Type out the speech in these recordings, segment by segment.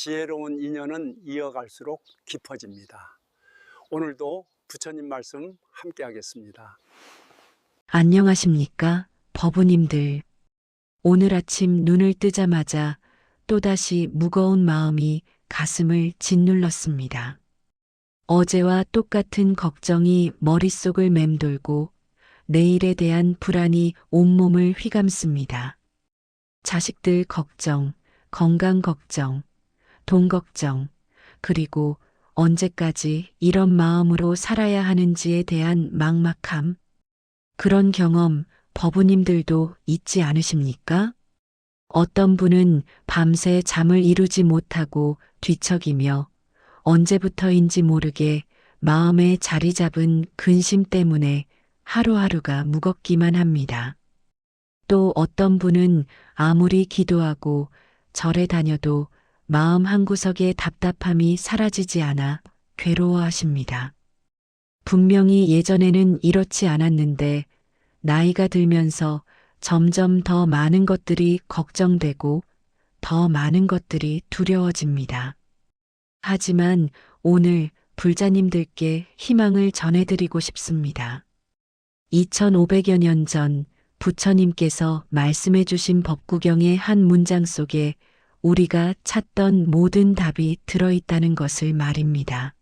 지혜로운 인연은 이어갈수록 깊어집니다. 오늘도 부처님 말씀 함께 하겠습니다. 안녕하십니까, 법우님들. 오늘 아침 눈을 뜨자마자 또다시 무거운 마음이 가슴을 짓눌렀습니다. 어제와 똑같은 걱정이 머릿속을 맴돌고 내일에 대한 불안이 온몸을 휘감습니다. 자식들 걱정, 건강 걱정, 돈 걱정, 그리고 언제까지 이런 마음으로 살아야 하는지에 대한 막막함. 그런 경험 법우님들도 있지 않으십니까? 어떤 분은 밤새 잠을 이루지 못하고 뒤척이며 언제부터인지 모르게 마음에 자리 잡은 근심 때문에 하루하루가 무겁기만 합니다. 또 어떤 분은 아무리 기도하고 절에 다녀도 마음 한구석의 답답함이 사라지지 않아 괴로워하십니다. 분명히 예전에는 이렇지 않았는데 나이가 들면서 점점 더 많은 것들이 걱정되고 더 많은 것들이 두려워집니다. 하지만 오늘 불자님들께 희망을 전해드리고 싶습니다. 2500여 년 전 부처님께서 말씀해 주신 법구경의 한 문장 속에 우리가 찾던 모든 답이 들어있다는 것을 말입니다.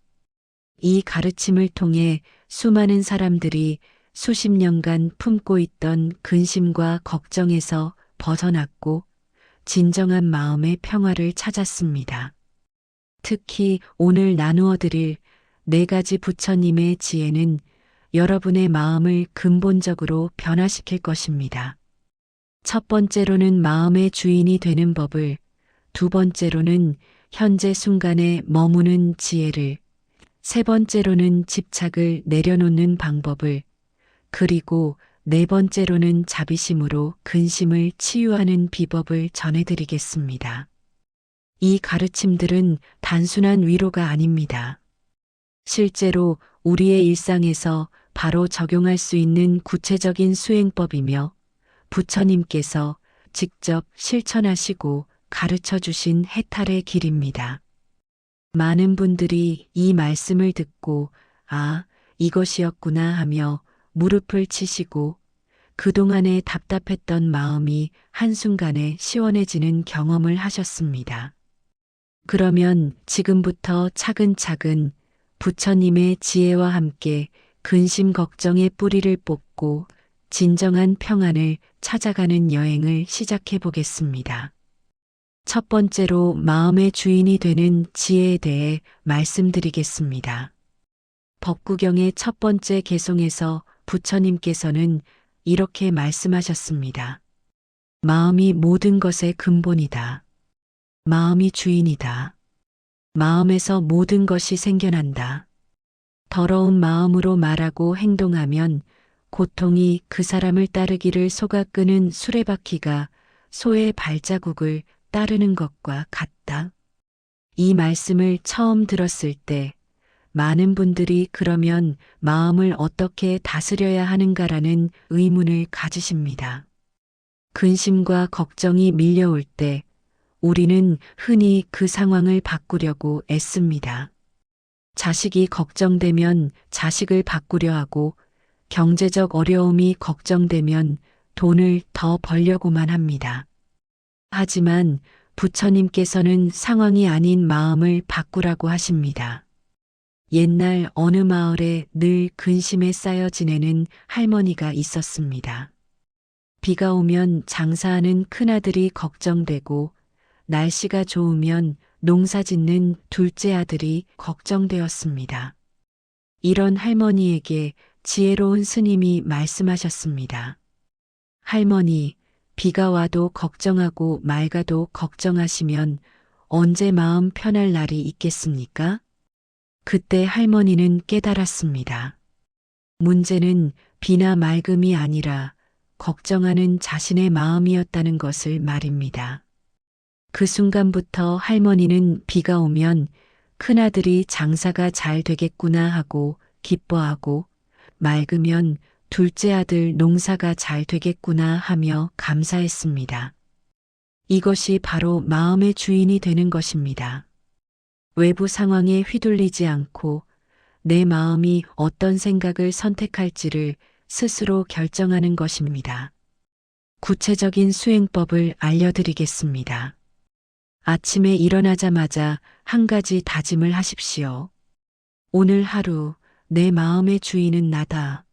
이 가르침을 통해 수많은 사람들이 수십 년간 품고 있던 근심과 걱정에서 벗어났고 진정한 마음의 평화를 찾았습니다. 특히 오늘 나누어 드릴 4가지 부처님의 지혜는 여러분의 마음을 근본적으로 변화시킬 것입니다. 첫 번째로는 마음의 주인이 되는 법을, 두 번째로는 현재 순간에 머무는 지혜를, 세 번째로는 집착을 내려놓는 방법을, 그리고 4번째로는 자비심으로 근심을 치유하는 비법을 전해드리겠습니다. 이 가르침들은 단순한 위로가 아닙니다. 실제로 우리의 일상에서 바로 적용할 수 있는 구체적인 수행법이며 부처님께서 직접 실천하시고 가르쳐 주신 해탈의 길입니다. 많은 분들이 이 말씀을 듣고 아, 이것이었구나 하며 무릎을 치시고 그동안의 답답했던 마음이 한순간에 시원해지는 경험을 하셨습니다. 그러면 지금부터 차근차근 부처님의 지혜와 함께 근심 걱정의 뿌리를 뽑고 진정한 평안을 찾아가는 여행을 시작해 보겠습니다. 첫 번째로 마음의 주인이 되는 지혜에 대해 말씀드리겠습니다. 법구경의 첫 번째 개송에서 부처님께서는 이렇게 말씀하셨습니다. 마음이 모든 것의 근본이다. 마음이 주인이다. 마음에서 모든 것이 생겨난다. 더러운 마음으로 말하고 행동하면 고통이 그 사람을 따르기를 속아 끄는 수레바퀴가 소의 발자국을 따르는 것과 같다. 이 말씀을 처음 들었을 때 많은 분들이 그러면 마음을 어떻게 다스려야 하는가라는 의문을 가지십니다. 근심과 걱정이 밀려올 때 우리는 흔히 그 상황을 바꾸려고 애씁니다. 자식이 걱정되면 자식을 바꾸려 하고 경제적 어려움이 걱정되면 돈을 더 벌려고만 합니다. 하지만 부처님께서는 상황이 아닌 마음을 바꾸라고 하십니다. 옛날 어느 마을에 늘 근심에 쌓여 지내는 할머니가 있었습니다. 비가 오면 장사하는 큰아들이 걱정되고 날씨가 좋으면 농사 짓는 둘째 아들이 걱정되었습니다. 이런 할머니에게 지혜로운 스님이 말씀하셨습니다. 할머니, 비가 와도 걱정하고 맑아도 걱정하시면 언제 마음 편할 날이 있겠습니까? 그때 할머니는 깨달았습니다. 문제는 비나 맑음이 아니라 걱정하는 자신의 마음이었다는 것을 말입니다. 그 순간부터 할머니는 비가 오면 큰아들이 장사가 잘 되겠구나 하고 기뻐하고 맑으면 둘째 아들 농사가 잘 되겠구나 하며 감사했습니다. 이것이 바로 마음의 주인이 되는 것입니다. 외부 상황에 휘둘리지 않고 내 마음이 어떤 생각을 선택할지를 스스로 결정하는 것입니다. 구체적인 수행법을 알려드리겠습니다. 아침에 일어나자마자 한 가지 다짐을 하십시오. 오늘 하루 내 마음의 주인은 나다.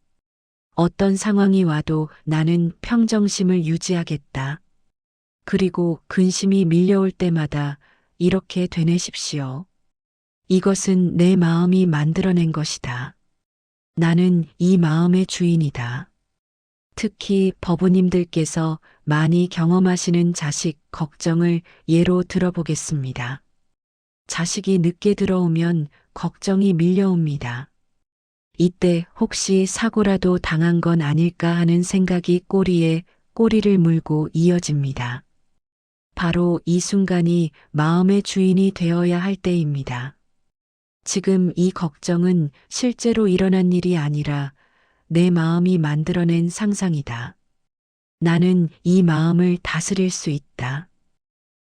어떤 상황이 와도 나는 평정심을 유지하겠다. 그리고 근심이 밀려올 때마다 이렇게 되뇌십시오. 이것은 내 마음이 만들어낸 것이다. 나는 이 마음의 주인이다. 특히 법우님들께서 많이 경험하시는 자식 걱정을 예로 들어보겠습니다. 자식이 늦게 들어오면 걱정이 밀려옵니다. 이때 혹시 사고라도 당한 건 아닐까 하는 생각이 꼬리에 꼬리를 물고 이어집니다. 바로 이 순간이 마음의 주인이 되어야 할 때입니다. 지금 이 걱정은 실제로 일어난 일이 아니라 내 마음이 만들어낸 상상이다. 나는 이 마음을 다스릴 수 있다.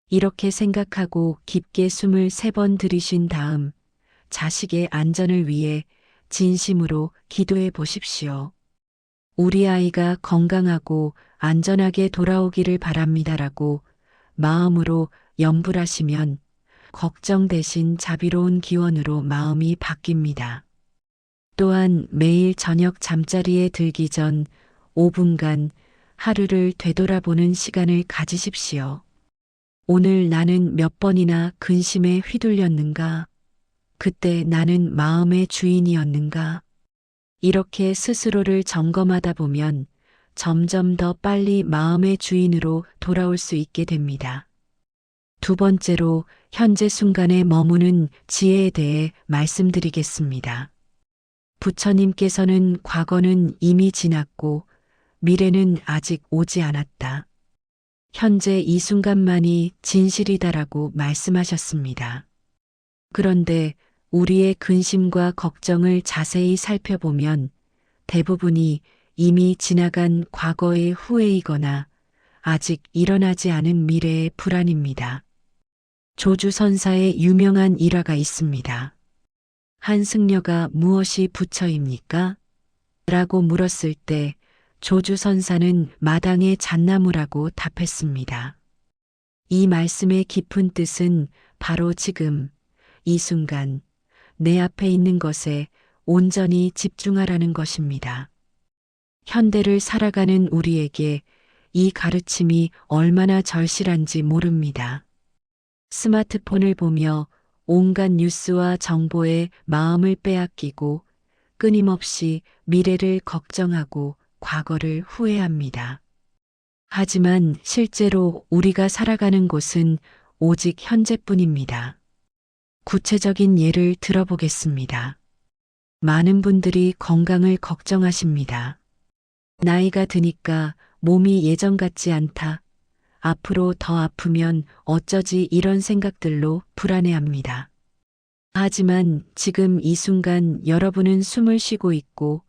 이렇게 생각하고 깊게 숨을 3번 들이쉰 다음 자식의 안전을 위해 진심으로 기도해 보십시오. 우리 아이가 건강하고 안전하게 돌아오기를 바랍니다라고 마음으로 염불하시면 걱정 대신 자비로운 기원으로 마음이 바뀝니다. 또한 매일 저녁 잠자리에 들기 전 5분간 하루를 되돌아보는 시간을 가지십시오. 오늘 나는 몇 번이나 근심에 휘둘렸는가? 그때 나는 마음의 주인이었는가? 이렇게 스스로를 점검하다 보면 점점 더 빨리 마음의 주인으로 돌아올 수 있게 됩니다. 2번째로 현재 순간에 머무는 지혜에 대해 말씀드리겠습니다. 부처님께서는 과거는 이미 지났고 미래는 아직 오지 않았다. 현재 이 순간만이 진실이다라고 말씀하셨습니다. 그런데 우리의 근심과 걱정을 자세히 살펴보면 대부분이 이미 지나간 과거의 후회이거나 아직 일어나지 않은 미래의 불안입니다. 조주선사의 유명한 일화가 있습니다. 한 승려가 무엇이 부처입니까? 라고 물었을 때 조주선사는 마당의 잣나무라고 답했습니다. 이 말씀의 깊은 뜻은 바로 지금, 이 순간, 내 앞에 있는 것에 온전히 집중하라는 것입니다. 현대를 살아가는 우리에게 이 가르침이 얼마나 절실한지 모릅니다. 스마트폰을 보며 온갖 뉴스와 정보에 마음을 빼앗기고 끊임없이 미래를 걱정하고 과거를 후회합니다. 하지만 실제로 우리가 살아가는 곳은 오직 현재뿐입니다. 구체적인 예를 들어보겠습니다. 많은 분들이 건강을 걱정하십니다. 나이가 드니까 몸이 예전 같지 않다. 앞으로 더 아프면 어쩌지 이런 생각들로 불안해합니다. 하지만 지금 이 순간 여러분은 숨을 쉬고 있고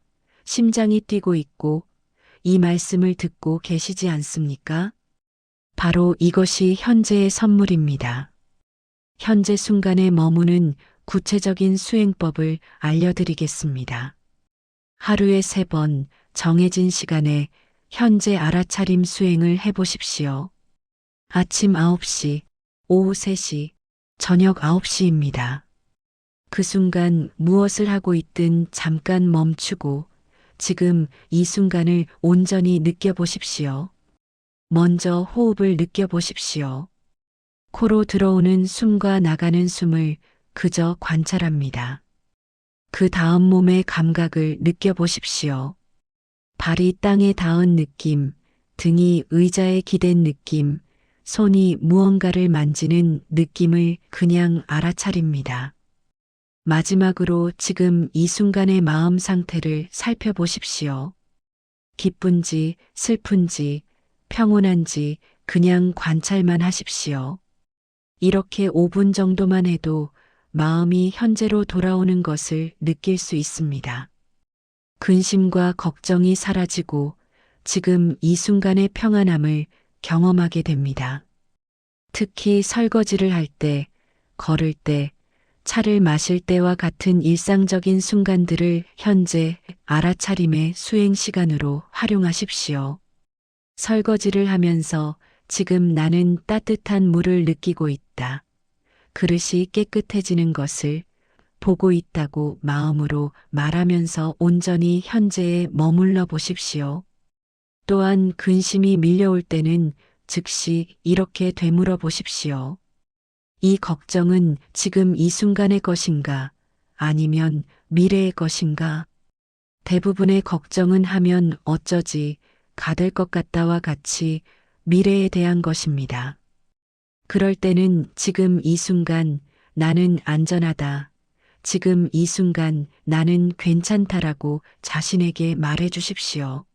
심장이 뛰고 있고 이 말씀을 듣고 계시지 않습니까? 바로 이것이 현재의 선물입니다. 현재 순간에 머무는 구체적인 수행법을 알려드리겠습니다. 하루에 3번 정해진 시간에 현재 알아차림 수행을 해보십시오. 아침 9시, 오후 3시, 저녁 9시입니다. 그 순간 무엇을 하고 있든 잠깐 멈추고 지금 이 순간을 온전히 느껴보십시오. 먼저 호흡을 느껴보십시오. 코로 들어오는 숨과 나가는 숨을 그저 관찰합니다. 그 다음 몸의 감각을 느껴보십시오. 발이 땅에 닿은 느낌, 등이 의자에 기댄 느낌, 손이 무언가를 만지는 느낌을 그냥 알아차립니다. 마지막으로 지금 이 순간의 마음 상태를 살펴보십시오. 기쁜지, 슬픈지, 평온한지 그냥 관찰만 하십시오. 이렇게 5분 정도만 해도 마음이 현재로 돌아오는 것을 느낄 수 있습니다. 근심과 걱정이 사라지고 지금 이 순간의 평안함을 경험하게 됩니다. 특히 설거지를 할 때, 걸을 때, 차를 마실 때와 같은 일상적인 순간들을 현재 알아차림의 수행 시간으로 활용하십시오. 설거지를 하면서 지금 나는 따뜻한 물을 느끼고 있다. 그릇이 깨끗해지는 것을 보고 있다고 마음으로 말하면서 온전히 현재에 머물러 보십시오. 또한 근심이 밀려올 때는 즉시 이렇게 되물어 보십시오. 이 걱정은 지금 이 순간의 것인가? 아니면 미래의 것인가? 대부분의 걱정은 하면 어쩌지 가될 것 같다와 같이 미래에 대한 것입니다. 그럴 때는 지금 이 순간 나는 안전하다. 지금 이 순간 나는 괜찮다라고 자신에게 말해 주십시오.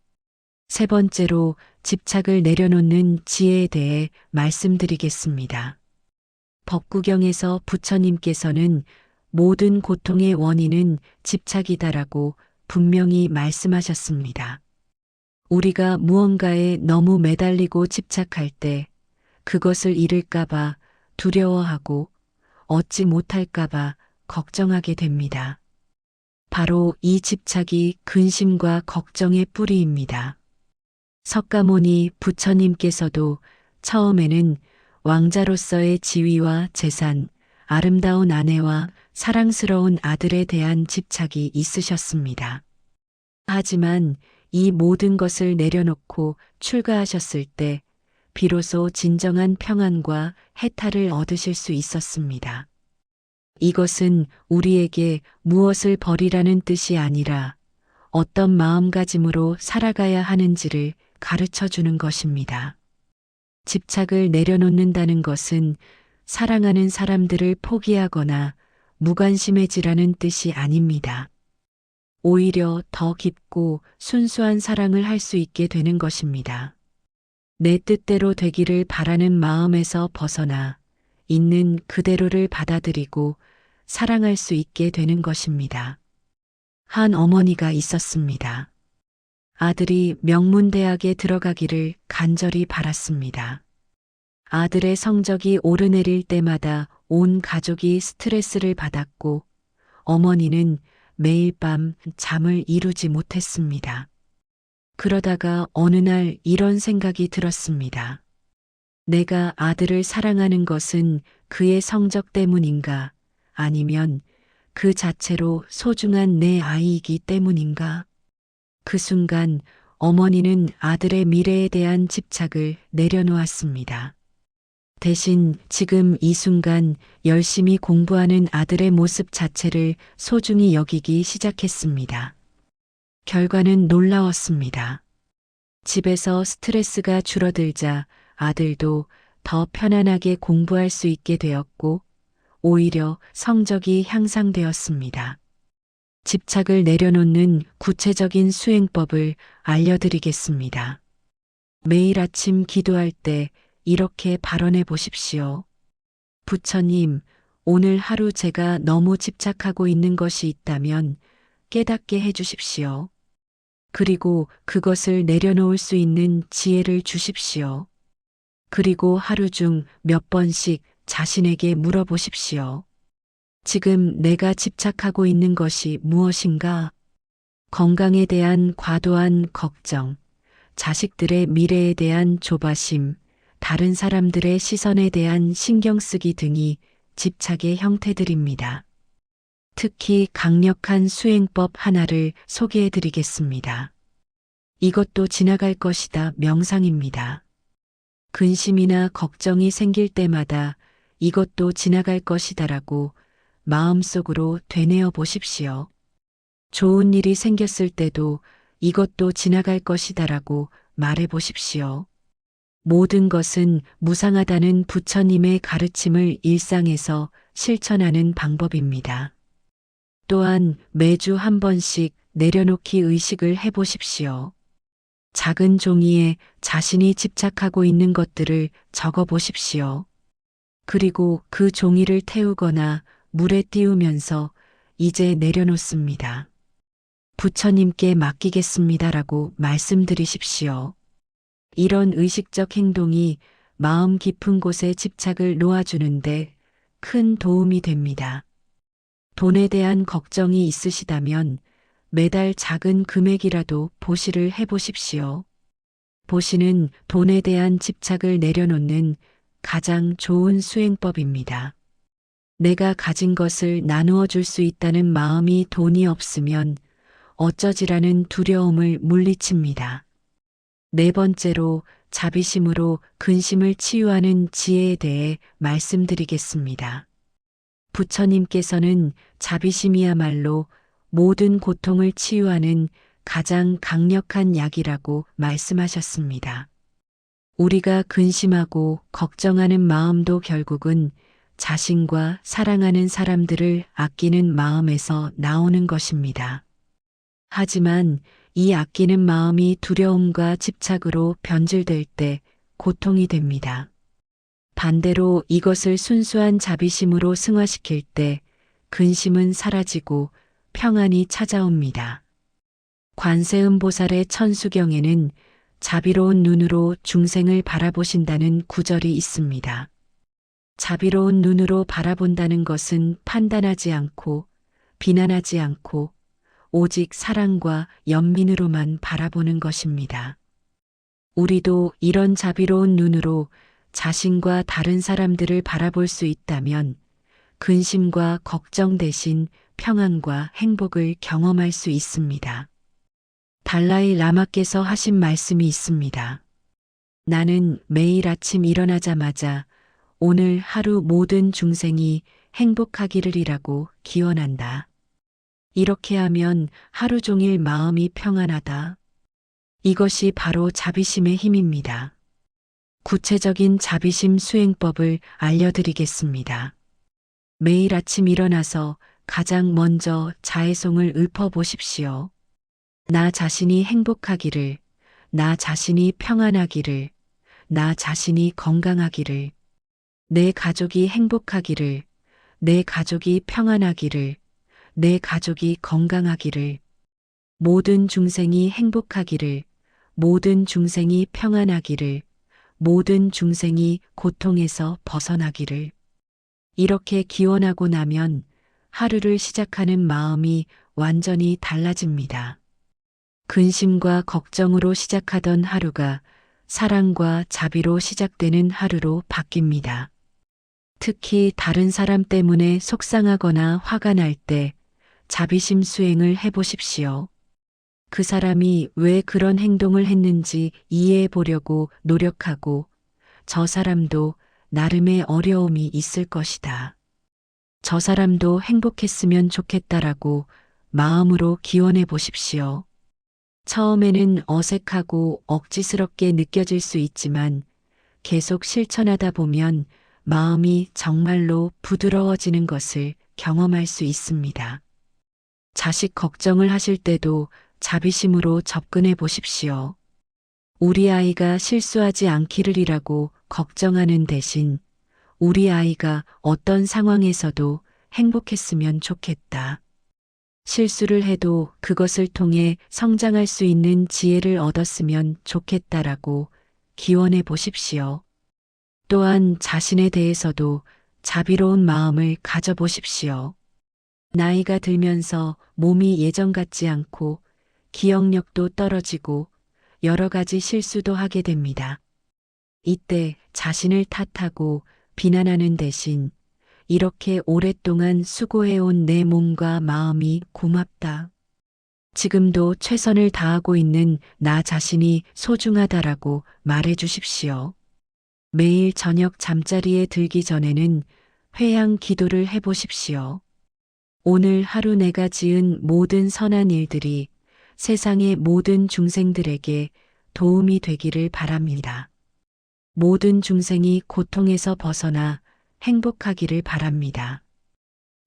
세 번째로 집착을 내려놓는 지혜에 대해 말씀드리겠습니다. 법구경에서 부처님께서는 모든 고통의 원인은 집착이다라고 분명히 말씀하셨습니다. 우리가 무언가에 너무 매달리고 집착할 때 그것을 잃을까봐 두려워하고 얻지 못할까봐 걱정하게 됩니다. 바로 이 집착이 근심과 걱정의 뿌리입니다. 석가모니 부처님께서도 처음에는 왕자로서의 지위와 재산, 아름다운 아내와 사랑스러운 아들에 대한 집착이 있으셨습니다. 하지만 이 모든 것을 내려놓고 출가하셨을 때 비로소 진정한 평안과 해탈을 얻으실 수 있었습니다. 이것은 우리에게 무엇을 버리라는 뜻이 아니라 어떤 마음가짐으로 살아가야 하는지를 가르쳐 주는 것입니다. 집착을 내려놓는다는 것은 사랑하는 사람들을 포기하거나 무관심해지라는 뜻이 아닙니다. 오히려 더 깊고 순수한 사랑을 할 수 있게 되는 것입니다. 내 뜻대로 되기를 바라는 마음에서 벗어나 있는 그대로를 받아들이고 사랑할 수 있게 되는 것입니다. 한 어머니가 있었습니다. 아들이 명문대학에 들어가기를 간절히 바랐습니다. 아들의 성적이 오르내릴 때마다 온 가족이 스트레스를 받았고 어머니는 매일 밤 잠을 이루지 못했습니다. 그러다가 어느 날 이런 생각이 들었습니다. 내가 아들을 사랑하는 것은 그의 성적 때문인가? 아니면 그 자체로 소중한 내 아이이기 때문인가? 그 순간 어머니는 아들의 미래에 대한 집착을 내려놓았습니다. 대신 지금 이 순간 열심히 공부하는 아들의 모습 자체를 소중히 여기기 시작했습니다. 결과는 놀라웠습니다. 집에서 스트레스가 줄어들자 아들도 더 편안하게 공부할 수 있게 되었고 오히려 성적이 향상되었습니다. 집착을 내려놓는 구체적인 수행법을 알려드리겠습니다. 매일 아침 기도할 때 이렇게 발언해 보십시오. 부처님, 오늘 하루 제가 너무 집착하고 있는 것이 있다면 깨닫게 해 주십시오. 그리고 그것을 내려놓을 수 있는 지혜를 주십시오. 그리고 하루 중 몇 번씩 자신에게 물어보십시오. 지금 내가 집착하고 있는 것이 무엇인가? 건강에 대한 과도한 걱정, 자식들의 미래에 대한 조바심, 다른 사람들의 시선에 대한 신경 쓰기 등이 집착의 형태들입니다. 특히 강력한 수행법 하나를 소개해 드리겠습니다. 이것도 지나갈 것이다 명상입니다. 근심이나 걱정이 생길 때마다 이것도 지나갈 것이다라고 마음속으로 되뇌어 보십시오. 좋은 일이 생겼을 때도 이것도 지나갈 것이다라고 말해 보십시오. 모든 것은 무상하다는 부처님의 가르침을 일상에서 실천하는 방법입니다. 또한 매주 한 번씩 내려놓기 의식을 해 보십시오. 작은 종이에 자신이 집착하고 있는 것들을 적어 보십시오. 그리고 그 종이를 태우거나 물에 띄우면서 이제 내려놓습니다. 부처님께 맡기겠습니다라고 말씀드리십시오. 이런 의식적 행동이 마음 깊은 곳에 집착을 놓아주는데 큰 도움이 됩니다. 돈에 대한 걱정이 있으시다면 매달 작은 금액이라도 보시를 해보십시오. 보시는 돈에 대한 집착을 내려놓는 가장 좋은 수행법입니다. 내가 가진 것을 나누어 줄 수 있다는 마음이 돈이 없으면 어쩌지라는 두려움을 물리칩니다. 네 번째로 자비심으로 근심을 치유하는 지혜에 대해 말씀드리겠습니다. 부처님께서는 자비심이야말로 모든 고통을 치유하는 가장 강력한 약이라고 말씀하셨습니다. 우리가 근심하고 걱정하는 마음도 결국은 자신과 사랑하는 사람들을 아끼는 마음에서 나오는 것입니다. 하지만 이 아끼는 마음이 두려움과 집착으로 변질될 때 고통이 됩니다. 반대로 이것을 순수한 자비심으로 승화시킬 때 근심은 사라지고 평안이 찾아옵니다. 관세음보살의 천수경에는 자비로운 눈으로 중생을 바라보신다는 구절이 있습니다. 자비로운 눈으로 바라본다는 것은 판단하지 않고 비난하지 않고 오직 사랑과 연민으로만 바라보는 것입니다. 우리도 이런 자비로운 눈으로 자신과 다른 사람들을 바라볼 수 있다면 근심과 걱정 대신 평안과 행복을 경험할 수 있습니다. 달라이 라마께서 하신 말씀이 있습니다. 나는 매일 아침 일어나자마자 오늘 하루 모든 중생이 행복하기를이라고 기원한다. 이렇게 하면 하루 종일 마음이 평안하다. 이것이 바로 자비심의 힘입니다. 구체적인 자비심 수행법을 알려드리겠습니다. 매일 아침 일어나서 가장 먼저 자애송을 읊어보십시오. 나 자신이 행복하기를, 나 자신이 평안하기를, 나 자신이 건강하기를, 내 가족이 행복하기를, 내 가족이 평안하기를, 내 가족이 건강하기를, 모든 중생이 행복하기를, 모든 중생이 평안하기를, 모든 중생이 고통에서 벗어나기를. 이렇게 기원하고 나면 하루를 시작하는 마음이 완전히 달라집니다. 근심과 걱정으로 시작하던 하루가 사랑과 자비로 시작되는 하루로 바뀝니다. 특히 다른 사람 때문에 속상하거나 화가 날 때 자비심 수행을 해보십시오. 그 사람이 왜 그런 행동을 했는지 이해해 보려고 노력하고 저 사람도 나름의 어려움이 있을 것이다. 저 사람도 행복했으면 좋겠다라고 마음으로 기원해 보십시오. 처음에는 어색하고 억지스럽게 느껴질 수 있지만 계속 실천하다 보면 마음이 정말로 부드러워지는 것을 경험할 수 있습니다. 자식 걱정을 하실 때도 자비심으로 접근해 보십시오. 우리 아이가 실수하지 않기를이라고 걱정하는 대신 우리 아이가 어떤 상황에서도 행복했으면 좋겠다. 실수를 해도 그것을 통해 성장할 수 있는 지혜를 얻었으면 좋겠다라고 기원해 보십시오. 또한 자신에 대해서도 자비로운 마음을 가져보십시오. 나이가 들면서 몸이 예전 같지 않고 기억력도 떨어지고 여러 가지 실수도 하게 됩니다. 이때 자신을 탓하고 비난하는 대신 이렇게 오랫동안 수고해온 내 몸과 마음이 고맙다. 지금도 최선을 다하고 있는 나 자신이 소중하다라고 말해 주십시오. 매일 저녁 잠자리에 들기 전에는 회향 기도를 해보십시오. 오늘 하루 내가 지은 모든 선한 일들이 세상의 모든 중생들에게 도움이 되기를 바랍니다. 모든 중생이 고통에서 벗어나 행복하기를 바랍니다.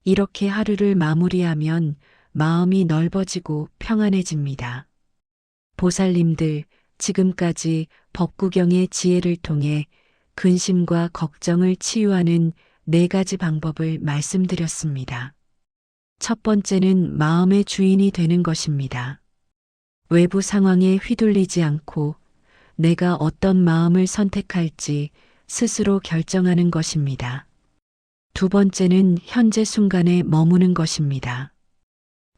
이렇게 하루를 마무리하면 마음이 넓어지고 평안해집니다. 보살님들, 지금까지 법구경의 지혜를 통해 근심과 걱정을 치유하는 4가지 방법을 말씀드렸습니다. 첫 번째는 마음의 주인이 되는 것입니다. 외부 상황에 휘둘리지 않고 내가 어떤 마음을 선택할지 스스로 결정하는 것입니다. 두 번째는 현재 순간에 머무는 것입니다.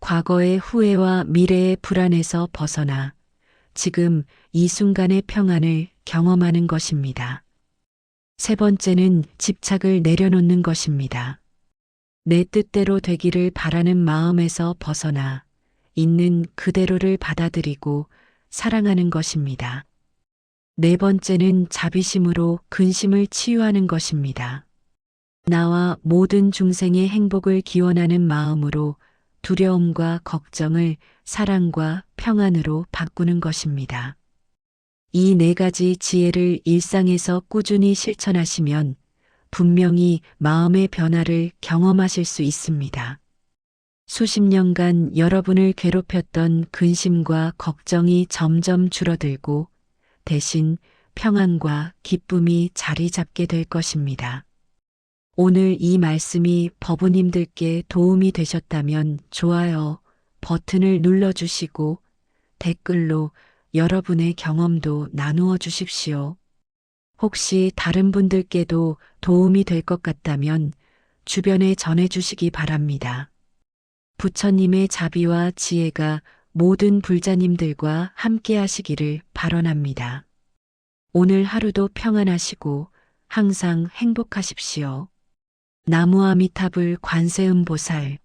과거의 후회와 미래의 불안에서 벗어나 지금 이 순간의 평안을 경험하는 것입니다. 세 번째는 집착을 내려놓는 것입니다. 내 뜻대로 되기를 바라는 마음에서 벗어나 있는 그대로를 받아들이고 사랑하는 것입니다. 네 번째는 자비심으로 근심을 치유하는 것입니다. 나와 모든 중생의 행복을 기원하는 마음으로 두려움과 걱정을 사랑과 평안으로 바꾸는 것입니다. 이 네 가지 지혜를 일상에서 꾸준히 실천하시면 분명히 마음의 변화를 경험하실 수 있습니다. 수십 년간 여러분을 괴롭혔던 근심과 걱정이 점점 줄어들고 대신 평안과 기쁨이 자리 잡게 될 것입니다. 오늘 이 말씀이 법우님들께 도움이 되셨다면 좋아요 버튼을 눌러주시고 댓글로 여러분의 경험도 나누어 주십시오. 혹시 다른 분들께도 도움이 될 것 같다면 주변에 전해주시기 바랍니다. 부처님의 자비와 지혜가 모든 불자님들과 함께 하시기를 발언합니다. 오늘 하루도 평안하시고 항상 행복하십시오. 나무아미타불 관세음보살